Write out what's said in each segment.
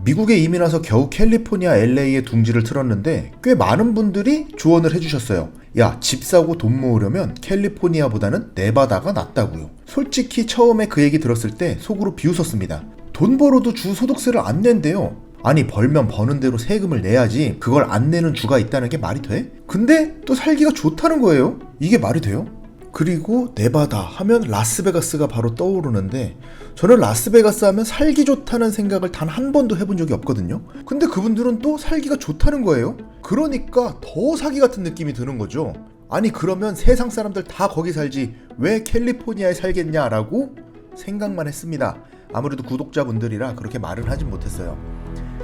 미국에 이민 와서 겨우 캘리포니아 LA에 둥지를 틀었는데 꽤 많은 분들이 조언을 해주셨어요. 야, 집 사고 돈 모으려면 캘리포니아보다는 네바다가 낫다고요. 솔직히 처음에 그 얘기 들었을 때 속으로 비웃었습니다. 돈 벌어도 주 소득세를 안 낸대요. 아니, 벌면 버는 대로 세금을 내야지 그걸 안 내는 주가 있다는 게 말이 돼? 근데 또 살기가 좋다는 거예요? 이게 말이 돼요? 그리고 네바다 하면 라스베가스가 바로 떠오르는데 저는 라스베가스 하면 살기 좋다는 생각을 단 한 번도 해본 적이 없거든요. 근데 그분들은 또 살기가 좋다는 거예요. 그러니까 더 사기 같은 느낌이 드는 거죠. 아니, 그러면 세상 사람들 다 거기 살지 왜 캘리포니아에 살겠냐라고 생각만 했습니다. 아무래도 구독자분들이라 그렇게 말은 하진 못했어요.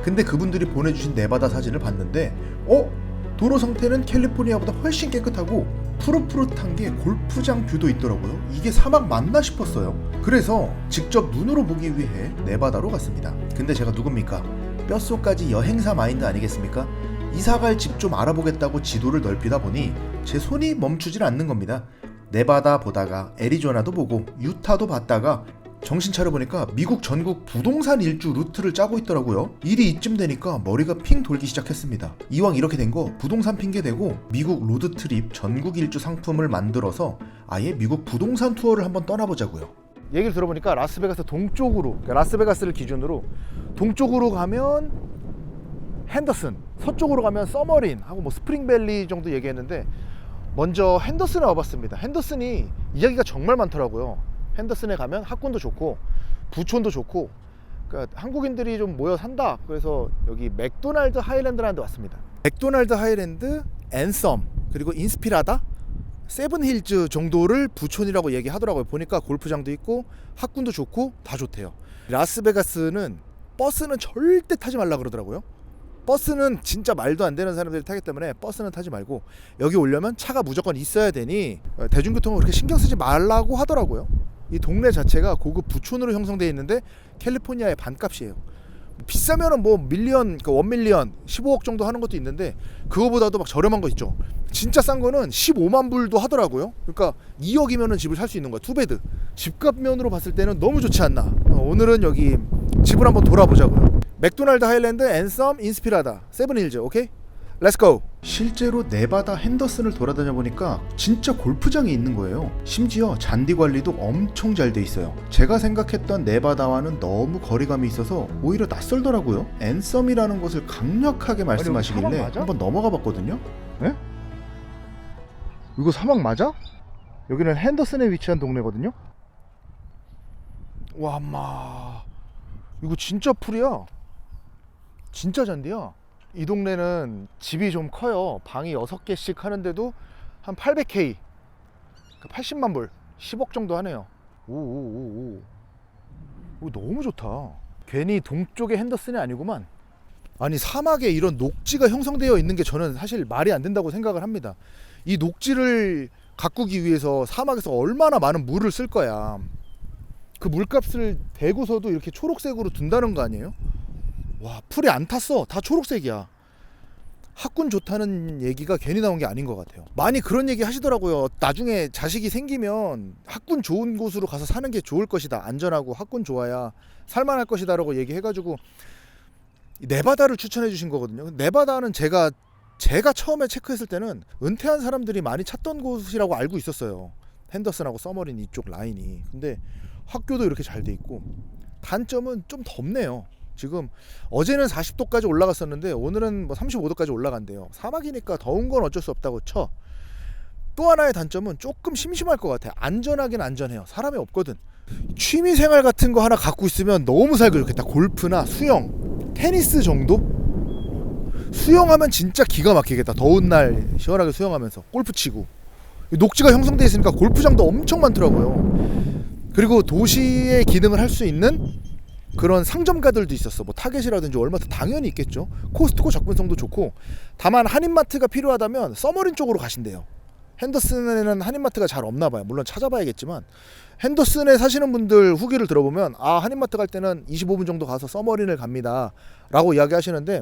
근데 그분들이 보내주신 네바다 사진을 봤는데 도로 상태는 캘리포니아보다 훨씬 깨끗하고 푸릇푸릇한 게 골프장 뷰도 있더라고요. 이게 사막 맞나 싶었어요. 그래서 직접 눈으로 보기 위해 네바다로 갔습니다. 근데 제가 누굽니까? 뼛속까지 여행사 마인드 아니겠습니까? 이사갈 집 좀 알아보겠다고 지도를 넓히다 보니 제 손이 멈추질 않는 겁니다. 네바다 보다가 애리조나도 보고 유타도 봤다가 정신 차려보니까 미국 전국 부동산 일주 루트를 짜고 있더라고요. 일이 이쯤 되니까 머리가 핑 돌기 시작했습니다. 이왕 이렇게 된 거 부동산 핑계대고 미국 로드트립 전국 일주 상품을 만들어서 아예 미국 부동산 투어를 한번 떠나보자고요. 얘기를 들어보니까 라스베가스 동쪽으로, 그러니까 라스베가스를 기준으로 동쪽으로 가면 핸더슨, 서쪽으로 가면 서머린 하고 뭐 스프링밸리 정도 얘기했는데 먼저 핸더슨에 와봤습니다. 핸더슨이 이야기가 정말 많더라고요. 핸더슨에 가면 학군도 좋고 부촌도 좋고, 그러니까 한국인들이 좀 모여 산다. 그래서 여기 맥도날드 하일랜드라는 데 왔습니다. 맥도날드 하일랜드, 앤썸, 그리고 인스피라다, 세븐힐즈 정도를 부촌이라고 얘기하더라고요. 보니까 골프장도 있고 학군도 좋고 다 좋대요. 라스베가스는 버스는 절대 타지 말라 그러더라고요. 버스는 진짜 말도 안 되는 사람들이 타기 때문에 버스는 타지 말고 여기 오려면 차가 무조건 있어야 되니 대중교통을 그렇게 신경 쓰지 말라고 하더라고요. 이 동네 자체가 고급 부촌으로 형성되어 있는데 캘리포니아의 반값이에요. 비싸면은 뭐 밀리언, 그러니까 1밀리언 15억 정도 하는 것도 있는데 그거보다도 막 저렴한 거 있죠. 진짜 싼 거는 15만 불도 하더라고요. 그러니까 2억이면은 집을 살 수 있는 거야. 투베드. 집값 면으로 봤을 때는 너무 좋지 않나. 오늘은 여기 집을 한번 돌아보자고요. 맥도날드 하일랜드, 앤썸, 인스피라다, 세븐힐즈. 오케이? 렛츠고! 실제로 네바다 핸더슨을 돌아다녀 보니까 진짜 골프장이 있는 거예요. 심지어 잔디 관리도 엄청 잘 돼 있어요. 제가 생각했던 네바다와는 너무 거리감이 있어서 오히려 낯설더라고요. 앤썸이라는 곳을 강력하게 말씀하시길래 한번 넘어가 봤거든요. 에? 이거 사막 맞아? 여기는 핸더슨에 위치한 동네거든요. 와, 마, 이거 진짜 풀이야. 진짜 잔디야. 이 동네는 집이 좀 커요. 방이 6개씩 하는데도 한 800K, 80만 불, 10억 정도 하네요. 오, 너무 좋다. 괜히 동쪽의 핸더슨이 아니구만. 아니, 사막에 이런 녹지가 형성되어 있는 게 저는 사실 말이 안 된다고 생각을 합니다. 이 녹지를 가꾸기 위해서 사막에서 얼마나 많은 물을 쓸 거야. 그 물값을 대고서도 이렇게 초록색으로 둔다는 거 아니에요? 와, 풀이 안 탔어. 다 초록색이야. 학군 좋다는 얘기가 괜히 나온 게 아닌 것 같아요. 많이 그런 얘기 하시더라고요. 나중에 자식이 생기면 학군 좋은 곳으로 가서 사는 게 좋을 것이다. 안전하고 학군 좋아야 살만할 것이다 라고 얘기해가지고 네바다를 추천해 주신 거거든요. 네바다는 제가 처음에 체크했을 때는 은퇴한 사람들이 많이 찾던 곳이라고 알고 있었어요. 핸더슨하고 서머린 이쪽 라인이. 근데 학교도 이렇게 잘 돼 있고 단점은 좀 덥네요. 지금 어제는 40도까지 올라갔었는데 오늘은 뭐 35도까지 올라간대요. 사막이니까 더운 건 어쩔 수 없다고 쳐. 또 하나의 단점은 조금 심심할 것 같아요. 안전하긴 안전해요. 사람이 없거든. 취미생활 같은 거 하나 갖고 있으면 너무 살기 좋겠다. 골프나 수영, 테니스 정도? 수영하면 진짜 기가 막히겠다. 더운 날 시원하게 수영하면서 골프 치고. 녹지가 형성되어 있으니까 골프장도 엄청 많더라고요. 그리고 도시의 기능을 할 수 있는 그런 상점가들도 있었어. 뭐 타겟이라든지 월마트 당연히 있겠죠. 코스트코 접근성도 좋고. 다만 한인마트가 필요하다면 서머린 쪽으로 가신대요. 핸더슨에는 한인마트가 잘 없나 봐요. 물론 찾아봐야겠지만 핸더슨에 사시는 분들 후기를 들어보면 한인마트 갈 때는 25분 정도 가서 서머린을 갑니다 라고 이야기 하시는데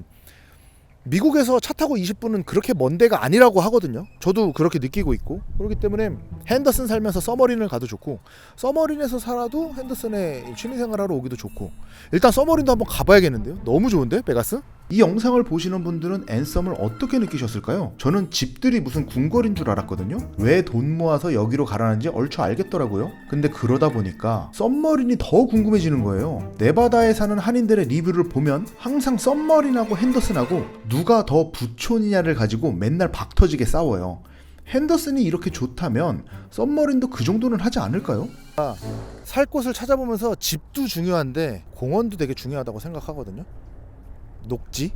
미국에서 차 타고 20분은 그렇게 먼 데가 아니라고 하거든요. 저도 그렇게 느끼고 있고, 그렇기 때문에 핸더슨 살면서 서머린을 가도 좋고, 서머린에서 살아도 핸더슨에 취미생활하러 오기도 좋고, 일단 서머린도 한번 가봐야겠는데요. 너무 좋은데 베가스? 이 영상을 보시는 분들은 앤썸을 어떻게 느끼셨을까요? 저는 집들이 무슨 궁궐인 줄 알았거든요. 왜 돈 모아서 여기로 가라는지 얼추 알겠더라고요. 근데 그러다 보니까 썸머린이 더 궁금해지는 거예요. 네바다에 사는 한인들의 리뷰를 보면 항상 썸머린하고 핸더슨하고 누가 더 부촌이냐를 가지고 맨날 박터지게 싸워요. 핸더슨이 이렇게 좋다면 썸머린도 그 정도는 하지 않을까요? 살 곳을 찾아보면서 집도 중요한데 공원도 되게 중요하다고 생각하거든요. 녹지?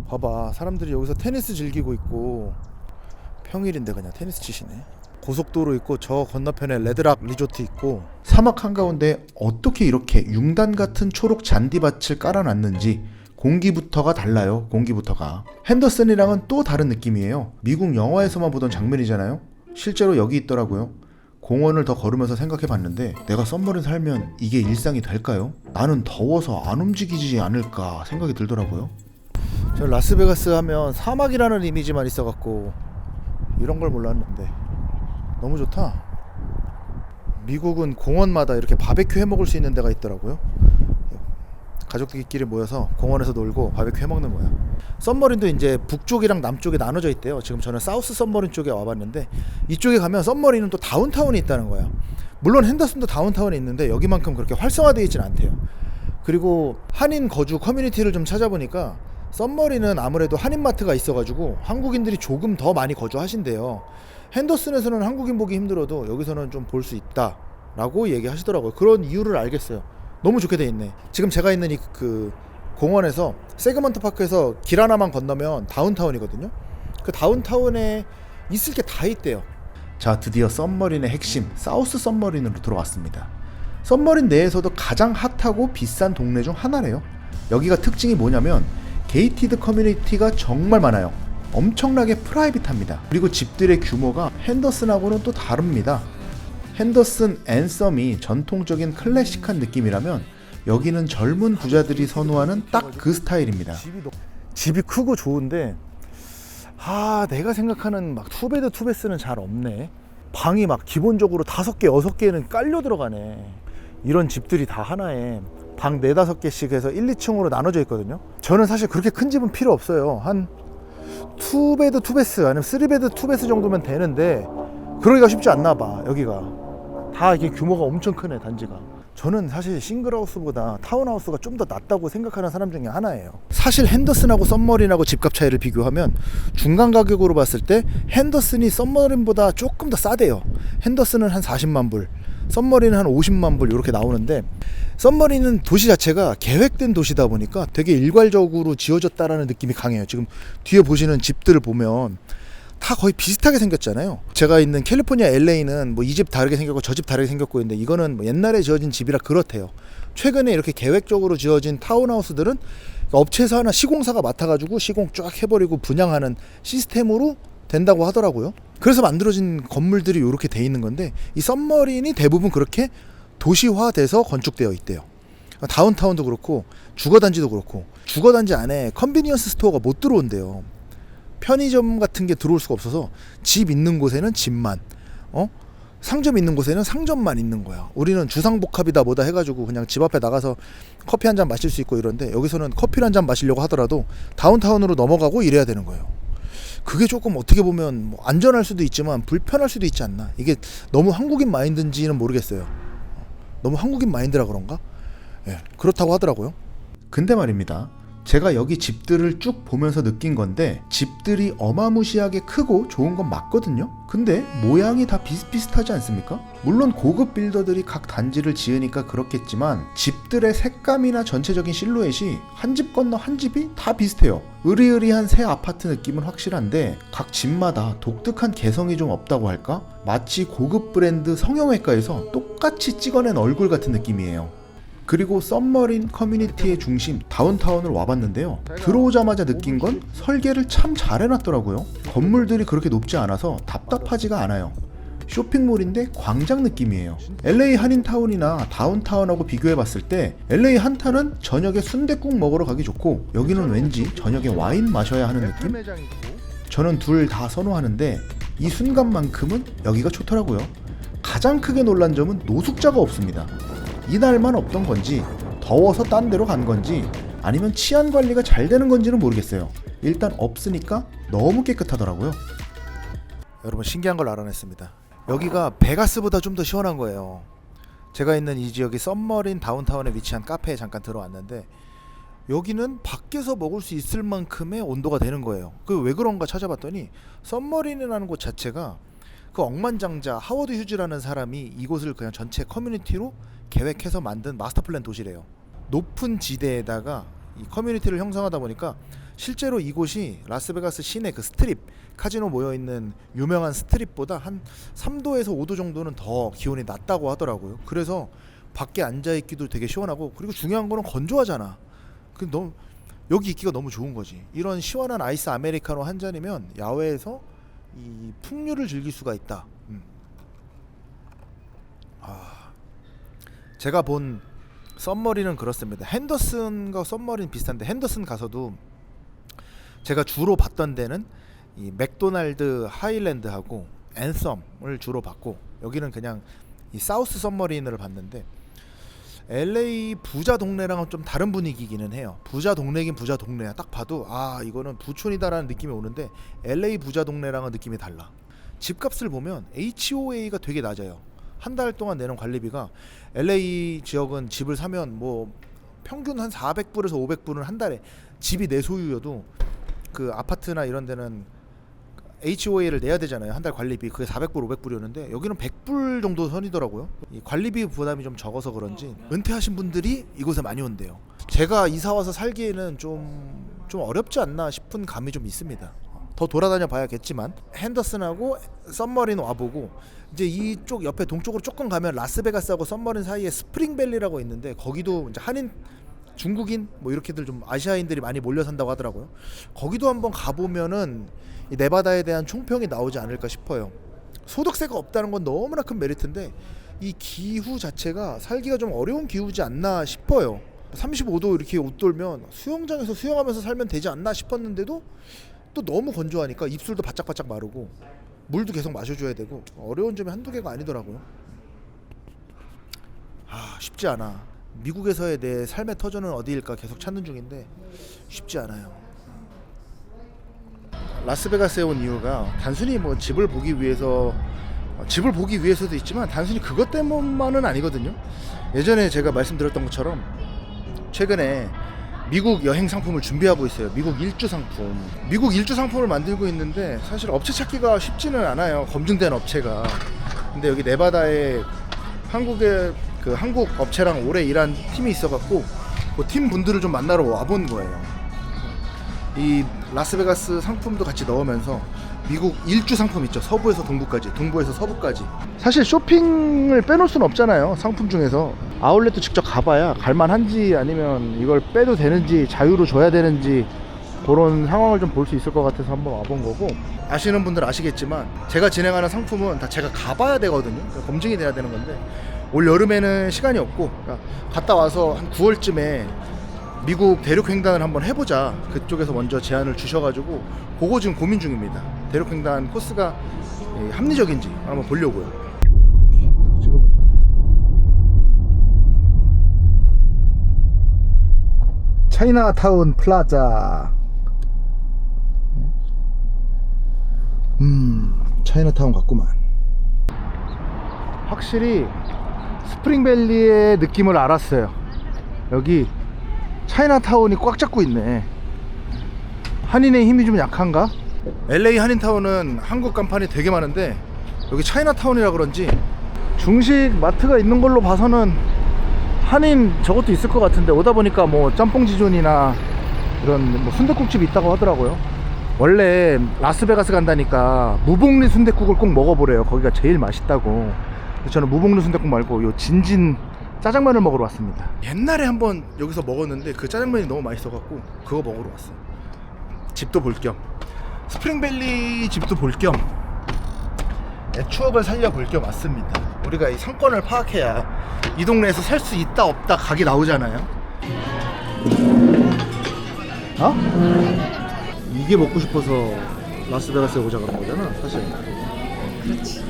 봐봐, 사람들이 여기서 테니스 즐기고 있고, 평일인데 그냥 테니스 치시네. 고속도로 있고, 저 건너편에 레드락 리조트 있고. 사막 한가운데 어떻게 이렇게 융단 같은 초록 잔디밭을 깔아놨는지 공기부터가 달라요. 공기부터가. 핸더슨이랑은 또 다른 느낌이에요. 미국 영화에서만 보던 장면이잖아요. 실제로 여기 있더라고요. 공원을 더 걸으면서 생각해봤는데 내가 썸머린 살면 이게 일상이 될까요? 나는 더워서 안 움직이지 않을까 생각이 들더라고요. 저 라스베가스 하면 사막이라는 이미지만 있어갖고 이런 걸 몰랐는데 너무 좋다. 미국은 공원마다 이렇게 바베큐 해먹을 수 있는 데가 있더라고요. 가족들끼리 모여서 공원에서 놀고 바베큐 해먹는 거야. 썸머린도 이제 북쪽이랑 남쪽에 나눠져 있대요. 지금 저는 사우스 썸머린 쪽에 와봤는데, 이쪽에 가면 썸머린은 또 다운타운이 있다는 거야. 물론 핸더슨도 다운타운이 있는데 여기만큼 그렇게 활성화되어 있진 않대요. 그리고 한인 거주 커뮤니티를 좀 찾아보니까 썸머린은 아무래도 한인마트가 있어가지고 한국인들이 조금 더 많이 거주하신대요. 핸더슨에서는 한국인 보기 힘들어도 여기서는 좀 볼 수 있다 라고 얘기하시더라고요. 그런 이유를 알겠어요. 너무 좋게 돼 있네. 지금 제가 있는 이 그 공원에서 세그먼트 파크에서 길 하나만 건너면 다운타운이거든요. 그 다운타운에 있을 게 다 있대요. 자, 드디어 썸머린의 핵심 사우스 썸머린으로 들어왔습니다. 썸머린 내에서도 가장 핫하고 비싼 동네 중 하나래요. 여기가 특징이 뭐냐면 게이티드 커뮤니티가 정말 많아요. 엄청나게 프라이빗합니다. 그리고 집들의 규모가 핸더슨하고는 또 다릅니다. 핸더슨 앤썸이 전통적인 클래식한 느낌이라면 여기는 젊은 부자들이 선호하는 딱 그 스타일입니다. 집이 크고 좋은데 내가 생각하는 막 투베드 투베스는 잘 없네. 방이 막 기본적으로 5개 6개는 깔려 들어가네. 이런 집들이 다 하나에 방 4, 5개씩 해서 1, 2층으로 나눠져 있거든요. 저는 사실 그렇게 큰 집은 필요 없어요. 한 투베드 투베스 아니면 3베드 투베스 정도면 되는데 그러기가 쉽지 않나 봐. 여기가 다 이게 규모가 엄청 크네. 단지가. 저는 사실 싱글하우스보다 타운하우스가 좀 더 낫다고 생각하는 사람 중에 하나예요. 사실 핸더슨하고 썸머린하고 집값 차이를 비교하면 중간 가격으로 봤을 때 핸더슨이 썸머린보다 조금 더 싸대요. 핸더슨은 한 40만 불, 썸머린은 한 50만 불 이렇게 나오는데, 썸머린은 도시 자체가 계획된 도시다 보니까 되게 일괄적으로 지어졌다라는 느낌이 강해요. 지금 뒤에 보시는 집들을 보면 다 거의 비슷하게 생겼잖아요. 제가 있는 캘리포니아 LA는 뭐 이 집 다르게 생겼고 저 집 다르게 생겼고 있는데, 이거는 뭐 옛날에 지어진 집이라 그렇대요. 최근에 이렇게 계획적으로 지어진 타운하우스들은 업체에서 하나 시공사가 맡아가지고 시공 쫙 해버리고 분양하는 시스템으로 된다고 하더라고요. 그래서 만들어진 건물들이 이렇게 돼 있는 건데, 이 썸머린이 대부분 그렇게 도시화돼서 건축되어 있대요. 다운타운도 그렇고 주거단지도 그렇고, 주거단지 안에 컨비니언스 스토어가 못 들어온대요. 편의점 같은 게 들어올 수가 없어서 집 있는 곳에는 집만, 상점 있는 곳에는 상점만 있는 거야. 우리는 주상복합이다 뭐다 해가지고 그냥 집 앞에 나가서 커피 한 잔 마실 수 있고 이런데, 여기서는 커피를 한 잔 마시려고 하더라도 다운타운으로 넘어가고 이래야 되는 거예요. 그게 조금 어떻게 보면 뭐 안전할 수도 있지만 불편할 수도 있지 않나. 이게 너무 한국인 마인드인지는 모르겠어요. 너무 한국인 마인드라 그런가? 예, 그렇다고 하더라고요. 근데 말입니다. 제가 여기 집들을 쭉 보면서 느낀 건데, 집들이 어마무시하게 크고 좋은 건 맞거든요. 근데 모양이 다 비슷비슷하지 않습니까? 물론 고급 빌더들이 각 단지를 지으니까 그렇겠지만 집들의 색감이나 전체적인 실루엣이 한 집 건너 한 집이 다 비슷해요. 으리으리한 새 아파트 느낌은 확실한데 각 집마다 독특한 개성이 좀 없다고 할까? 마치 고급 브랜드 성형외과에서 똑같이 찍어낸 얼굴 같은 느낌이에요. 그리고 썸머린 커뮤니티의 중심 다운타운을 와봤는데요. 들어오자마자 느낀 건 설계를 참 잘 해놨더라고요. 건물들이 그렇게 높지 않아서 답답하지가 않아요. 쇼핑몰인데 광장 느낌이에요. LA 한인타운이나 다운타운하고 비교해봤을 때 LA 한타는 저녁에 순댓국 먹으러 가기 좋고 여기는 왠지 저녁에 와인 마셔야 하는 느낌? 저는 둘 다 선호하는데 이 순간만큼은 여기가 좋더라고요. 가장 크게 놀란 점은 노숙자가 없습니다. 이날만 없던 건지 더워서 딴 데로 간 건지 아니면 치안 관리가 잘 되는 건지는 모르겠어요. 일단 없으니까 너무 깨끗하더라고요. 여러분 신기한 걸 알아냈습니다. 여기가 베가스보다 좀 더 시원한 거예요. 제가 있는 이 지역이 썸머린 다운타운에 위치한 카페에 잠깐 들어왔는데 여기는 밖에서 먹을 수 있을 만큼의 온도가 되는 거예요. 그 왜 그런가 찾아봤더니 썸머린이라는 곳 자체가 그 억만장자 하워드 휴즈라는 사람이 이곳을 그냥 전체 커뮤니티로 계획해서 만든 마스터 플랜 도시래요. 높은 지대에다가 이 커뮤니티를 형성하다 보니까 실제로 이곳이 라스베가스 시내 그 스트립 카지노 모여있는 유명한 스트립보다 한 3도에서 5도 정도는 더 기온이 낮다고 하더라고요. 그래서 밖에 앉아있기도 되게 시원하고 그리고 중요한 거는 건조하잖아. 너무 여기 있기가 너무 좋은 거지. 이런 시원한 아이스 아메리카노 한 잔이면 야외에서 이 풍류를 즐길 수가 있다. 제가 본 썸머린은 그렇습니다. 핸더슨과 썸머린 비슷한데 핸더슨 가서도 제가 주로 봤던 데는 이 맥도날드 하일랜드하고 앤썸을 주로 봤고 여기는 그냥 이 사우스 썸머린을 봤는데 LA 부자 동네랑은 좀 다른 분위기기는 해요. 부자 동네긴 부자 동네야. 딱 봐도 아 이거는 부촌이다라는 느낌이 오는데 LA 부자 동네랑은 느낌이 달라. 집값을 보면 HOA가 되게 낮아요. 한 달 동안 내는 관리비가 LA 지역은 집을 사면 뭐 평균 한 400불에서 500불은 한 달에 집이 내 소유여도 그 아파트나 이런 데는 HOA를 내야 되잖아요. 한 달 관리비 그게 400불 500불이었는데 여기는 100불 정도 선이더라고요. 이 관리비 부담이 좀 적어서 그런지 은퇴하신 분들이 이곳에 많이 온대요. 제가 이사 와서 살기에는 좀 어렵지 않나 싶은 감이 좀 있습니다. 더 돌아다녀 봐야겠지만 핸더슨하고 썸머린 와보고 이제 이쪽 옆에 동쪽으로 조금 가면 라스베가스하고 썸머린 사이에 스프링밸리라고 있는데 거기도 이제 한인 중국인 뭐 이렇게들 좀 아시아인들이 많이 몰려 산다고 하더라고요. 거기도 한번 가보면은 이 네바다에 대한 총평이 나오지 않을까 싶어요. 소득세가 없다는 건 너무나 큰 메리트인데 이 기후 자체가 살기가 좀 어려운 기후지 않나 싶어요. 35도 이렇게 웃돌면 수영장에서 수영하면서 살면 되지 않나 싶었는데도 또 너무 건조하니까 입술도 바짝바짝 마르고 물도 계속 마셔줘야 되고 어려운 점이 한두 개가 아니더라고요. 쉽지 않아. 미국에서의 내 삶의 터전은 어디일까 계속 찾는 중인데 쉽지 않아요. 라스베가스에 온 이유가 단순히 뭐 집을 보기 위해서도 있지만 단순히 그것 때문만은 아니거든요. 예전에 제가 말씀드렸던 것처럼 최근에 미국 여행 상품을 준비하고 있어요. 미국 일주 상품을 만들고 있는데 사실 업체 찾기가 쉽지는 않아요. 검증된 업체가. 근데 여기 네바다에 한국의 그 한국 업체랑 오래 일한 팀이 있어갖고 그 팀 분들을 좀 만나러 와본 거예요. 이 라스베가스 상품도 같이 넣으면서 미국 일주 상품 있죠. 서부에서 동부까지, 동부에서 서부까지. 사실 쇼핑을 빼놓을 수는 없잖아요. 상품 중에서 아울렛도 직접 가봐야 갈만한지 아니면 이걸 빼도 되는지 자유로 줘야 되는지 그런 상황을 좀 볼 수 있을 것 같아서 한번 와본 거고, 아시는 분들 아시겠지만 제가 진행하는 상품은 다 제가 가봐야 되거든요. 그러니까 검증이 돼야 되는 건데 올 여름에는 시간이 없고 그러니까 갔다 와서 한 9월쯤에 미국 대륙횡단을 한번 해보자. 그쪽에서 먼저 제안을 주셔가지고 그거 지금 고민 중입니다. 대륙횡단 코스가 합리적인지 한번 보려고요. 찍어보자. 차이나타운 플라자. 차이나타운 같구만. 확실히 스프링밸리의 느낌을 알았어요. 여기 차이나타운이 꽉 잡고 있네. 한인의 힘이 좀 약한가? LA 한인타운은 한국 간판이 되게 많은데 여기 차이나타운이라 그런지 중식 마트가 있는 걸로 봐서는 한인 저것도 있을 것 같은데, 오다 보니까 뭐 짬뽕지존이나 이런 뭐 순댓국집이 있다고 하더라고요. 원래 라스베가스 간다니까 무복리 순댓국을 꼭 먹어보래요. 거기가 제일 맛있다고. 저는 무복리 순댓국 말고 요 진진 짜장면을 먹으러 왔습니다. 옛날에 한번 여기서 먹었는데 그 짜장면이 너무 맛있어갖고 그거 먹으러 왔어요. 집도 볼 겸 스프링밸리 집도 볼 겸 추억을 살려볼 겸 왔습니다. 우리가 이 상권을 파악해야 이 동네에서 살 수 있다 없다 각이 나오잖아요. 이게 먹고 싶어서 라스베가스에 오자 그런 거잖아 사실. 그렇지.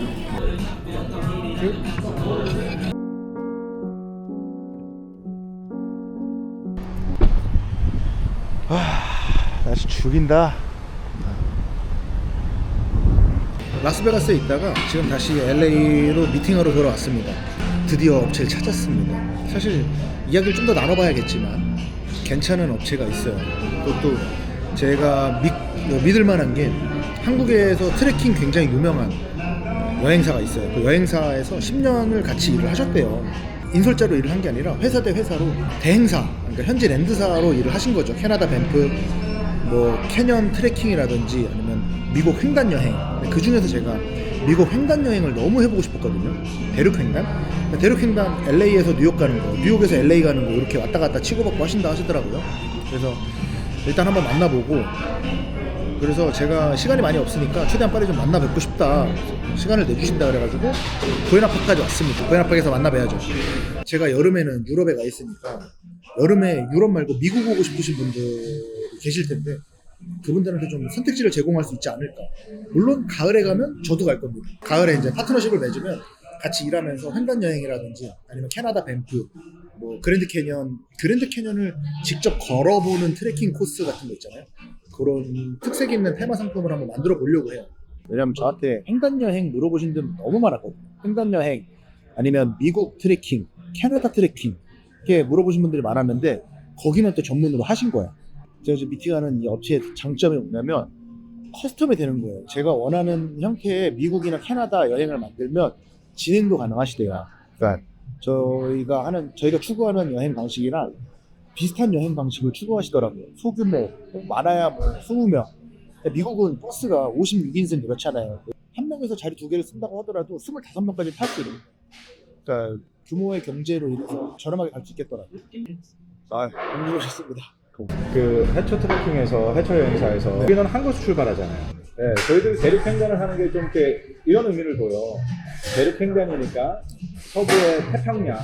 날씨 죽인다. 라스베가스에 있다가 지금 다시 LA로 미팅하러 돌아왔습니다. 드디어 업체를 찾았습니다. 사실 이야기를 좀 더 나눠봐야겠지만 괜찮은 업체가 있어요. 그것도 제가 믿을 만한 게 한국에서 트레킹 굉장히 유명한 여행사가 있어요. 그 여행사에서 10년을 같이 일을 하셨대요. 인솔자로 일을 한 게 아니라 회사 대 회사로 대행사, 그러니까 현지 랜드사로 일을 하신 거죠. 캐나다 밴프, 뭐 캐년 트레킹이라든지 아니면 미국 횡단 여행. 그 중에서 제가 미국 횡단 여행을 너무 해보고 싶었거든요. 대륙 횡단. 대륙 횡단 LA에서 뉴욕 가는 거, 뉴욕에서 LA 가는 거 이렇게 왔다 갔다 치고받고 하신다 하시더라고요. 그래서 일단 한번 만나보고, 그래서 제가 시간이 많이 없으니까 최대한 빨리 좀 만나 뵙고 싶다, 시간을 내주신다 그래가지고 고에나파까지 왔습니다. 고에나파에서 만나 뵈야죠. 제가 여름에는 유럽에 가 있으니까 여름에 유럽 말고 미국 오고 싶으신 분들이 계실 텐데 그분들한테 좀 선택지를 제공할 수 있지 않을까. 물론 가을에 가면 저도 갈 겁니다. 가을에 이제 파트너십을 맺으면 같이 일하면서 횡단 여행이라든지 아니면 캐나다 밴프, 뭐 그랜드 캐년을 직접 걸어보는 트레킹 코스 같은 거 있잖아요. 그런 특색 있는 테마 상품을 한번 만들어 보려고 해요. 왜냐면 저한테 횡단 여행 물어보신 분 너무 많았거든요. 횡단 여행 아니면 미국 트레킹, 캐나다 트레킹 이렇게 물어보신 분들이 많았는데 거기는 또 전문으로 하신 거야. 제가 지금 미팅하는 이 업체의 장점이 뭐냐면 커스텀이 되는 거예요. 제가 원하는 형태의 미국이나 캐나다 여행을 만들면 진행도 가능하시대요. 그러니까 저희가 추구하는 여행 방식이랑 비슷한 여행 방식을 추구하시더라고요. 소규모, 많아야 뭐 20명. 미국은 버스가 56인승 그렇잖아요. 한 명에서 자리 2개를 쓴다고 하더라도 25명까지 탈 수 있는. 그러니까 규모의 경제로 인해서 저렴하게 갈 수 있겠더라고요. 너무 좋으셨습니다. 그 해초 트레킹에서 해초 여행사에서 네. 여기는 한국에서 출발하잖아요. 네, 저희들이 대륙 횡단을 하는 게 좀 이렇게 이런 의미를 둬요. 대륙 횡단이니까 서부의 태평양,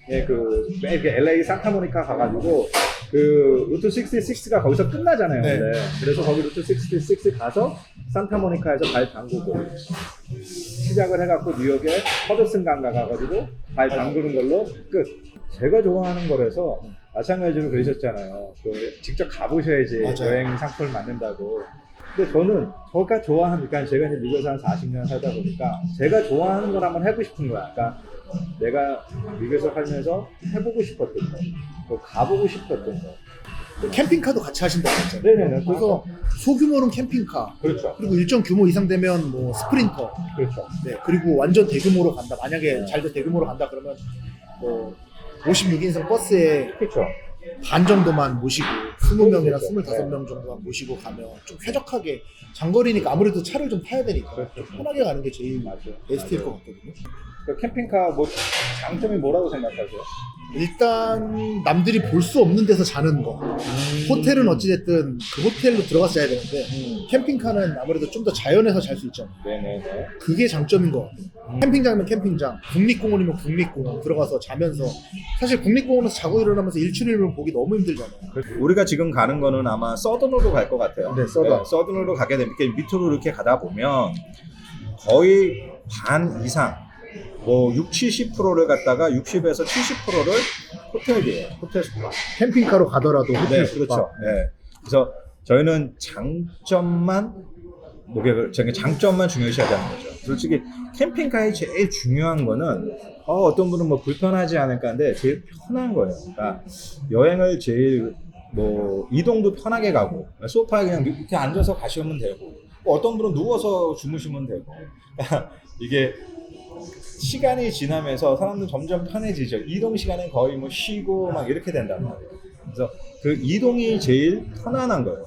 이렇게 LA 산타모니카 가가지고 그 루트 66가 거기서 끝나잖아요. 네. 원래. 그래서 거기 루트 66 가서 산타모니카에서 발 담그고 시작을 해갖고 뉴욕에 허드슨 강가 가가지고 발 담그는 걸로 끝. 제가 좋아하는 거라서 마찬가지로 그러셨잖아요. 직접 가보셔야지 맞아요. 여행 상품을 만든다고. 근데 저는 제가 좋아하니까 제가 이제 미국에서 한 40년 살다 보니까 제가 좋아하는 걸 한번 해보고 싶은 거야. 그러니까 내가 미국에서 살면서 해보고 싶었던 거, 또 가보고 싶었던 거. 캠핑카도 같이 하신다고 했잖아요. 네네네. 그래서 소규모는 캠핑카, 그렇죠. 그리고 일정 규모 이상 되면 뭐 스프린터, 그렇죠. 네, 그리고 완전 대규모로 간다. 만약에 잘 돼 대규모로 간다 그러면 뭐 56인승 버스에 그렇죠. 반 정도만 모시고 20명이나 그렇죠. 25명 정도만 모시고 가면 좀 쾌적하게, 장거리니까 아무래도 차를 좀 타야 되니까 좀 편하게 가는 게 제일 맞아요. 베스트일 것 같거든요. 그 캠핑카 뭐 장점이 뭐라고 생각하세요? 일단 남들이 볼 수 없는 데서 자는 거. 호텔은 어찌됐든 그 호텔로 들어가서 자야 되는데 캠핑카는 아무래도 좀 더 자연에서 잘 수 있잖아요. 네네네. 그게 장점인 것 같아요. 캠핑장이면 캠핑장, 국립공원이면 국립공원 들어가서 자면서, 사실 국립공원에서 자고 일어나면서 일출일을 보기 너무 힘들잖아요. 우리가 지금 가는 거는 아마 서든으로 갈 것 같아요. 네, 서든. 서든으로 가게 되면 이렇게 밑으로 이렇게 가다 보면 거의 반 이상, 뭐 60-70%를 갖다가 60에서 70%를 호텔이에요. 호텔 숙박. 캠핑카로 가더라도 호텔 네, 숙박. 그렇죠. 네. 그래서 저희는 장점만 중요시하자는 거죠. 솔직히 캠핑카의 제일 중요한 거는 어떤 분은 뭐 불편하지 않을까 하는데 제일 편한 거예요. 그러니까 여행을 제일 뭐 이동도 편하게 가고 소파에 그냥 이렇게 앉아서 가시면 되고, 뭐 어떤 분은 누워서 주무시면 되고. 이게 시간이 지나면서 사람들 점점 편해지죠. 이동 시간은 거의 뭐 쉬고 막 이렇게 된단 말이에요. 그래서 그 이동이 제일 편안한 거예요.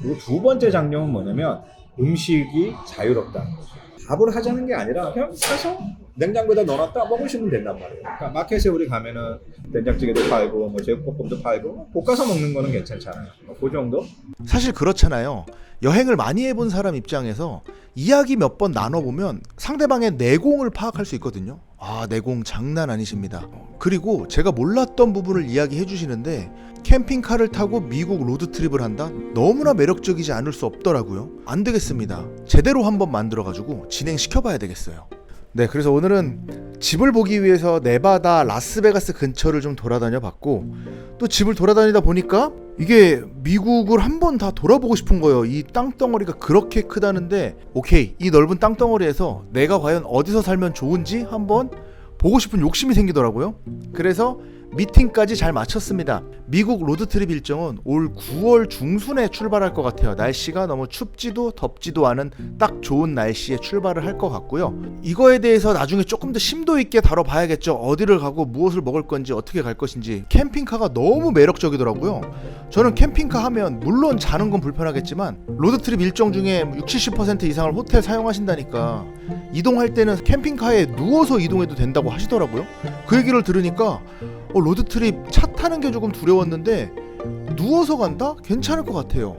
그리고 두 번째 장점은 뭐냐면 음식이 자유롭다는 거죠. 밥을 하자는 게 아니라 그냥 사서 냉장고에다 넣어놨다 먹으시면 된단 말이에요. 그러니까 마켓에 우리 가면은 된장찌개도 팔고 뭐 제육볶음도 팔고 볶아서 먹는 거는 괜찮잖아요. 그 정도? 사실 그렇잖아요. 여행을 많이 해본 사람 입장에서 이야기 몇 번 나눠보면 상대방의 내공을 파악할 수 있거든요. 아, 내공 장난 아니십니다. 그리고 제가 몰랐던 부분을 이야기해 주시는데 캠핑카를 타고 미국 로드트립을 한다? 너무나 매력적이지 않을 수 없더라고요. 안 되겠습니다. 제대로 한번 만들어가지고 진행시켜봐야 되겠어요. 네, 그래서 오늘은 집을 보기 위해서 네바다 라스베가스 근처를 좀 돌아다녀 봤고, 또 집을 돌아다니다 보니까 이게 미국을 한번 다 돌아보고 싶은 거예요. 이 땅덩어리가 그렇게 크다는데, 오케이, 이 넓은 땅덩어리에서 내가 과연 어디서 살면 좋은지 한번 보고 싶은 욕심이 생기더라고요. 그래서 미팅까지 잘 마쳤습니다. 미국 로드트립 일정은 올 9월 중순에 출발할 것 같아요. 날씨가 너무 춥지도 덥지도 않은 딱 좋은 날씨에 출발을 할 것 같고요. 이거에 대해서 나중에 조금 더 심도 있게 다뤄봐야겠죠. 어디를 가고 무엇을 먹을 건지 어떻게 갈 것인지. 캠핑카가 너무 매력적이더라고요. 저는 캠핑카 하면 물론 자는 건 불편하겠지만 로드트립 일정 중에 60-70% 이상을 호텔 사용하신다니까 이동할 때는 캠핑카에 누워서 이동해도 된다고 하시더라고요. 그 얘기를 들으니까 로드트립 차 타는 게 조금 두려웠는데 누워서 간다? 괜찮을 것 같아요.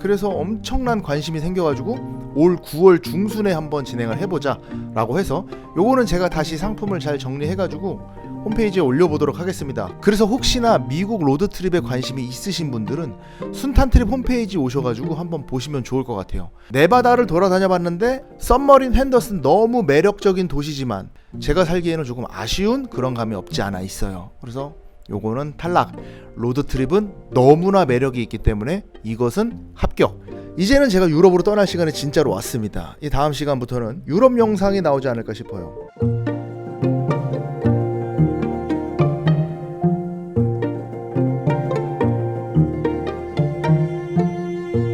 그래서 엄청난 관심이 생겨가지고 올 9월 중순에 한번 진행을 해보자 라고 해서 요거는 제가 다시 상품을 잘 정리해가지고 홈페이지에 올려보도록 하겠습니다. 그래서 혹시나 미국 로드트립에 관심이 있으신 분들은 순탄트립 홈페이지 오셔가지고 한번 보시면 좋을 것 같아요. 네바다를 돌아다녀봤는데 썸머린 핸더슨 너무 매력적인 도시지만 제가 살기에는 조금 아쉬운 그런 감이 없지 않아 있어요. 그래서 요거는 탈락. 로드트립은 너무나 매력이 있기 때문에 이것은 합격. 이제는 제가 유럽으로 떠날 시간이 진짜로 왔습니다. 이 다음 시간부터는 유럽 영상이 나오지 않을까 싶어요.